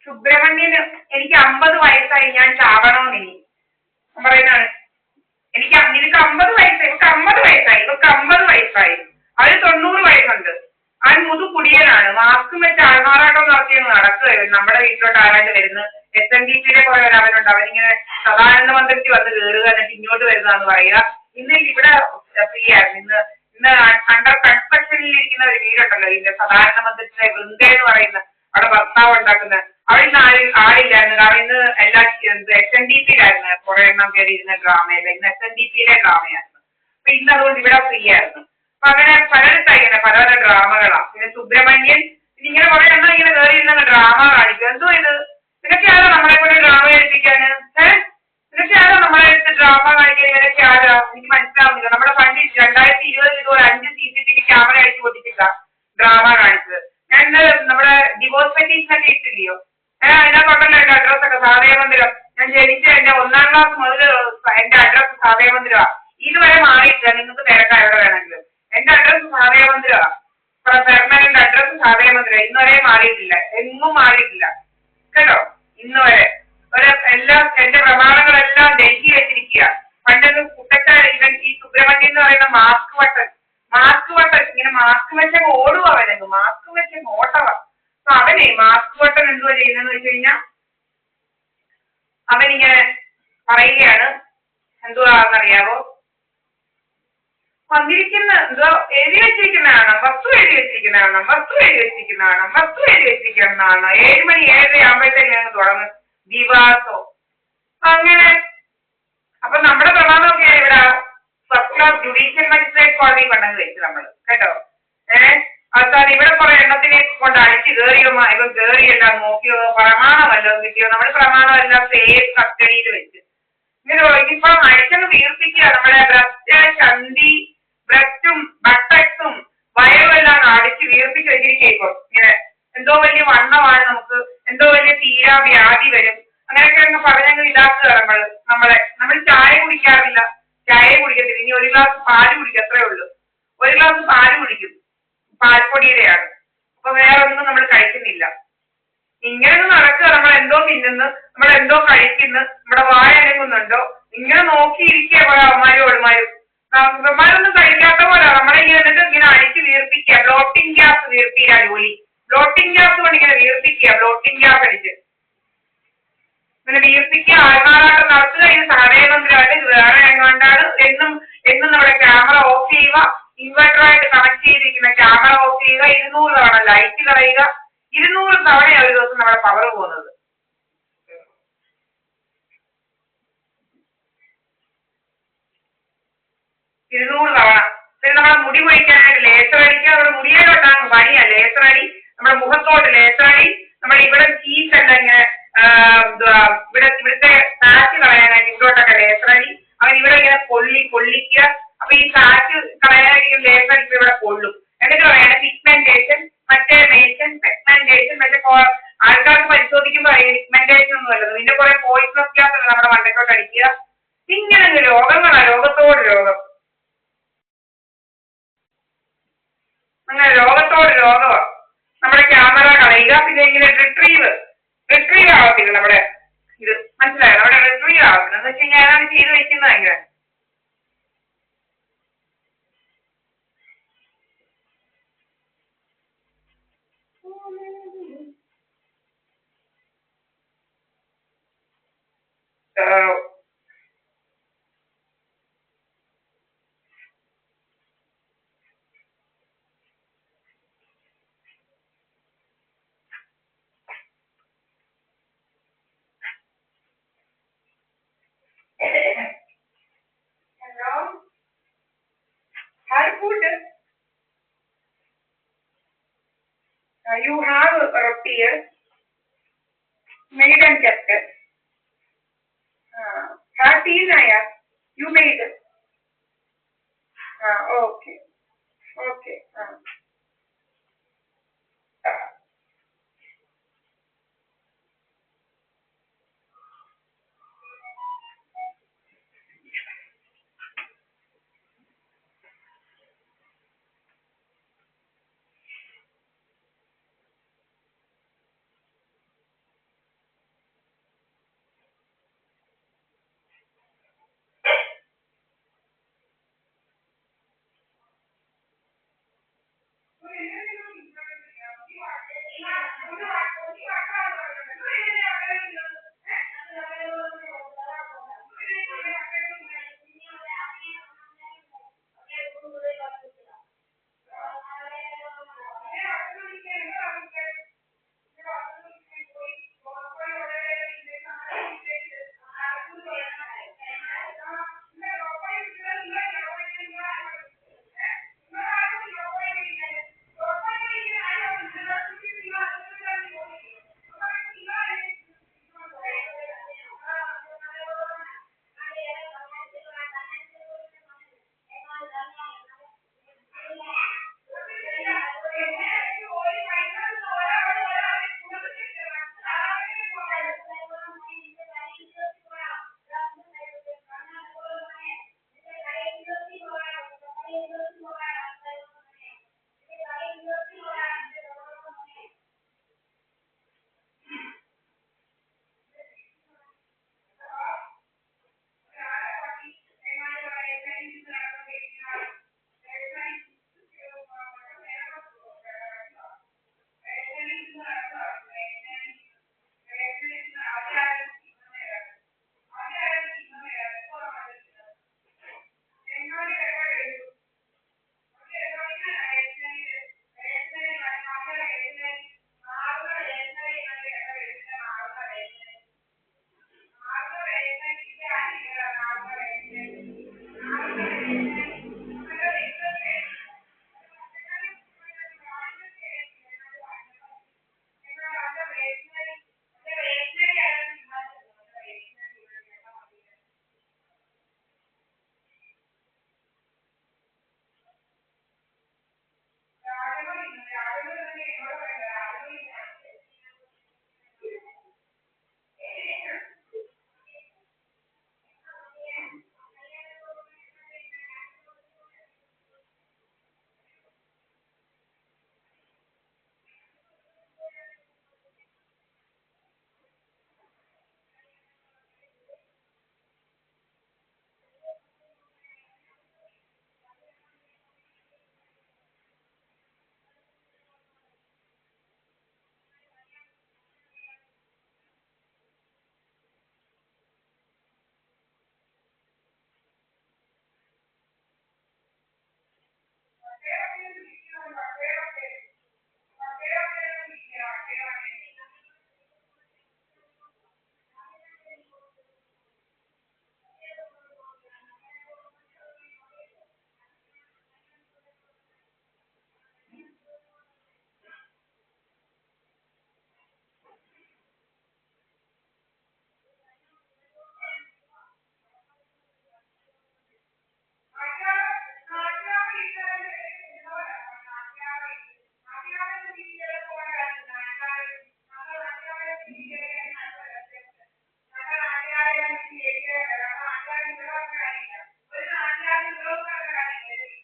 സുബ്രഹ്മണ്യന് എനിക്ക് 50 വയസ്സായി, ഞാൻ ചാവണോന്നിനി പറയുന്നതാണ്. നിനക്ക് 50 വയസ്സായി, ഇവക്ക് 50 വയസ്സായി, ഇവക്ക് 50 വയസ്സായി, അവര് 90 വയസ്സുണ്ട്. അവൻ മുതു കുടിയനാണ്, മാസ്കും വെച്ച് ആൾമാറാട്ടം നടത്തി നടക്കുകയായിരുന്നു. നമ്മുടെ വീട്ടിലോട്ട് ആരാണ്ട് വരുന്നത് SNDP-യുടെ കുറെ അവനുണ്ട്, അവനിങ്ങനെ സദാനന്ദ മന്ദിരത്തിൽ വന്ന് കയറുക എന്നിട്ട് ഇങ്ങോട്ട് വരുന്നതെന്ന് പറയുക. ഇന്ന് ഇവിടെ ഫ്രീ ആയിരുന്നു. ഇന്ന് അണ്ടർ കൺസ്ട്രക്ഷനിൽ ഇരിക്കുന്ന ഒരു വീടുണ്ടല്ലോ, ഇതിന്റെ സദാനന്ദ മന്ദിരത്തിലെ വൃന്ദ എന്ന് പറയുന്ന അവിടെ ഭർത്താവ് ഉണ്ടാക്കുന്നത്, അവിടെ ഇന്ന് ആളില്ലായിരുന്നു. കാരണം ഇന്ന് എല്ലാ SNDP-യിലായിരുന്നു കുറെ എണ്ണം കയറി ഇരുന്ന ഡ്രാമയില്ല, ഇന്ന് SNDP-യിലെ ഡ്രാമയായിരുന്നു. അപ്പൊ ഇന്ന് അതുകൊണ്ട് ഇവിടെ ഫ്രീ ആയിരുന്നു. അപ്പൊ അങ്ങനെ പലയിടത്തായി ഇങ്ങനെ പല പല ഡ്രാമകളാണ്. പിന്നെ സുബ്രഹ്മണ്യൻ ഇങ്ങനെ കുറെ എണ്ണം ഇങ്ങനെ കയറി ഇരുന്ന ഡ്രാമ കാണിക്കും. എന്തോ ഇത് ഇതൊക്കെയാണോ നമ്മളെ കൊണ്ട് ഡ്രാമ കഴിപ്പിക്കാന്? ഇതൊക്കെയാണോ നമ്മളെ അടുത്ത് ഡ്രാമ കാണിക്കാൻ? ഇവരൊക്കെ ആരാ? എനിക്ക് മനസ്സിലാവുന്നില്ല. നമ്മുടെ പണ്ട് 2020 ഇതുപോലെ 5 CCTV ക്യാമറ അടിച്ചു പൊട്ടിച്ചിട്ട ഡ്രാമ കാണിച്ചത്. ഞാൻ നമ്മുടെ ഡിവോഴ്സ് പെറ്റീഷനൊക്കെ ഇട്ടില്ലയോ, അതിനകത്തുണ്ടല്ലോ എന്റെ അഡ്രസ്സൊക്കെ സാധയമന്ദിരം. ഞാൻ ജനിച്ച എന്റെ 1ാം ക്ലാസ് മുതൽ എന്റെ അഡ്രസ്സ് സാധയമന്ദിരമാണ്. ഇതുവരെ മാറിയിട്ടില്ല. നിങ്ങൾക്ക് തിരക്കാം എവിടെ വേണമെങ്കിലും. എന്റെ അഡ്രസ്സ് സാധയമന്ദിരമാണ്, പെർമനന്റ് അഡ്രസ്സ് സാധയമന്ദിരം. ഇന്നുവരെ മാറിയിട്ടില്ല, എങ്ങും മാറിയിട്ടില്ല കേട്ടോ. ഇന്ന് വരെ എല്ലാം എന്റെ പ്രമാണങ്ങളെല്ലാം ഡൽഹി വെച്ചിരിക്കുക. പണ്ടൊന്ന് കുട്ടക്കാട് ഇവൻ ഈ സുബ്രഹ്മണ്യൻ എന്ന് പറയുന്ന മാസ്ക് വട്ടൻ ഇങ്ങനെ മാസ്ക് വെച്ച ഓടുക, അവനങ്ങ് മാസ്ക് വെച്ച ഓട്ടവ. അപ്പൊ അവനെ മാസ്ക് വട്ടൻ എന്തുവാ ചെയ്യുന്നതെന്ന് വെച്ച് കഴിഞ്ഞാൽ അവനിങ്ങനെ പറയുകയാണ്, എന്തുവാന്നറിയാവോ, വന്നിരിക്കുന്ന എന്തോ എഴുതി വെച്ചിരിക്കുന്നതാണ്, വസ്തു എഴുതി വെച്ചിരിക്കുന്നതാണ്, വസ്തു എഴുതി വെച്ചിരിക്കുന്നതാണ്, വസ്തു എഴുതി വെച്ചിരിക്കുന്നതാണ്. 7 മണി 7:30 ആകുമ്പോഴത്തേക്ക് ഞങ്ങൾ തുടങ്ങും ദിവാസോ അങ്ങനെ. അപ്പൊ നമ്മുടെ പ്രമാണമൊക്കെ ഇവിടെ ഫസ്റ്റ് ക്ലാസ് ജുഡീഷ്യൽ മജിസ്ട്രേറ്റ് കോടതി കൊണ്ടങ്ങ് വെച്ച് നമ്മൾ കേട്ടോ. അവസാനം ഇവിടെ കുറെ എണ്ണത്തിനെ കൊണ്ട് അടിച്ച് കയറിയോ, ഇവ കയറിയെല്ലാം നോക്കിയോ, പ്രമാണമല്ലോ കിട്ടിയോ. നമ്മുടെ പ്രമാണമെല്ലാം സേഫ് കസ്റ്റഡിയിൽ വെച്ച് ഇങ്ങനെ ഇപ്പൊ അടിച്ചങ്ങ് വീർപ്പിക്കുക. നമ്മുടെ ബ്രസ്റ്റ് ചന്തി ബ്രസ്റ്റും ബട്ടക്സും വയറും എല്ലാം അടിച്ച് വീർപ്പിച്ച് വെച്ചിരിക്കുക. ഇപ്പൊ ഇങ്ങനെ എന്തോ വലിയ വണ്ണമാണ്, നമുക്ക് എന്തോ വലിയ തീരാ വ്യാധി വരും, അങ്ങനെയൊക്കെ അങ്ങ് പറഞ്ഞങ്ങ് ഇതാക്കുക. നമ്മൾ ചായ കുടിക്കാറില്ല, ചായ കുടിക്കത്തില്ല. ഇനി 1 ഗ്ലാസ് പാല് കുടിക്കും, അത്രേ ഉള്ളൂ. 1 ഗ്ലാസ് പാല് കുടിക്കും, പാൽപ്പൊടിയുടെയാണ്. അപ്പൊ വേറെ ഒന്നും നമ്മൾ കഴിക്കുന്നില്ല. ഇങ്ങനെ നടക്കുക. നമ്മൾ എന്തോ തിന്നുന്നു, നമ്മൾ എന്തോ കഴിക്കുന്നു, നമ്മുടെ വായ അനങ്ങുന്നുണ്ടോ, ഇങ്ങനെ നോക്കിയിരിക്കുക. അവന്മാരും ഇവന്മാരൊന്നും കഴിക്കാത്ത പോലെ നമ്മളെ എന്നിട്ട് ഇങ്ങനെ അടിച്ച് വീർപ്പിക്കുക. ബ്ലോട്ടിംഗ് ഗ്യാസ് വീർപ്പിക്കുക ജോലി. ബ്ലോട്ടിംഗ് ഗ്യാസ് കൊണ്ട് ഇങ്ങനെ വീർപ്പിക്കുക, ബ്ലോട്ടിംഗ് ഗ്യാസ് അടിച്ച് ഇങ്ങനെ വീർപ്പിക്കുക, ആൾമാറാട്ടം നടത്തുക. ഇത് സാധനമന്ദിരമായിട്ട് വേറെ എങ്ങാണ്ടാണ്. എന്നും നമ്മുടെ ക്യാമറ ഓഫ് ചെയ്യുക, ഇൻവെർട്ടറായിട്ട് കണക്ട് ചെയ്തിരിക്കുന്ന ക്യാമറ ഓഫ് ചെയ്യുക, 200 തവണ ലൈറ്റ് കളയുക. 200 തവണയാണ് ഒരു ദിവസം നമ്മുടെ പവർ പോകുന്നത്. 200 തവണ. പിന്നെ നമ്മുടെ മുടി പൊഴിക്കാനായിട്ട് ലേസർ അടിക്കുക. നമ്മുടെ മുടിയിലോട്ടാണ് പണിയാ ലേസർ അടി. നമ്മുടെ മുഖത്തോട്ട് ലേസർ അടി. നമ്മുടെ ഇവിടെ ചീസല്ല ഇങ്ങനെ ഇവിടുത്തെ സാറ്റ് കളയാനായിട്ട് ഇവിടോട്ടൊക്കെ ലേസർ അടി. അവൻ ഇവിടെ ഇങ്ങനെ പൊള്ളിക്കുക. അപ്പൊ ഈ സാറ്റ് കളയാനായിട്ട് ലേസർ അടിച്ച് ഇവിടെ കൊള്ളും. എന്നിട്ട് പറയാണ് പിഗ്മെന്റേഷൻ, മറ്റേ സെഗ്മെന്റേഷൻ, മറ്റേ ആൾക്കാർക്ക് പരിശോധിക്കുമ്പോൾ പിഗ്മെന്റേഷൻ ഒന്നും അല്ലത്. പിന്നെ കുറെ പോയിസണസ് ഗ്യാസ് നമ്മുടെ മണ്ടക്കോട്ട് അടിക്കുക. ഇങ്ങനെ രോഗങ്ങളാ, രോഗത്തോട് രോഗം. അങ്ങനെ രോഗത്തോട് രോഗമാണ്. നമ്മുടെ ക്യാമറ കളയുക. പിന്നെ ഇങ്ങനെ റിട്രീവ് ആവത്തില്ല നമ്മുടെ ഇത്, മനസ്സിലായോ? നമ്മുടെ റിട്രീവ് ആവത്തില്ല എന്ന് വെച്ച് കഴിഞ്ഞാൽ അതാണ് ചെയ്ത് വെക്കുന്നത്. ഇങ്ങനെ food. You have roti made and kept. Have tea, Naya? You made. Okay. Okay.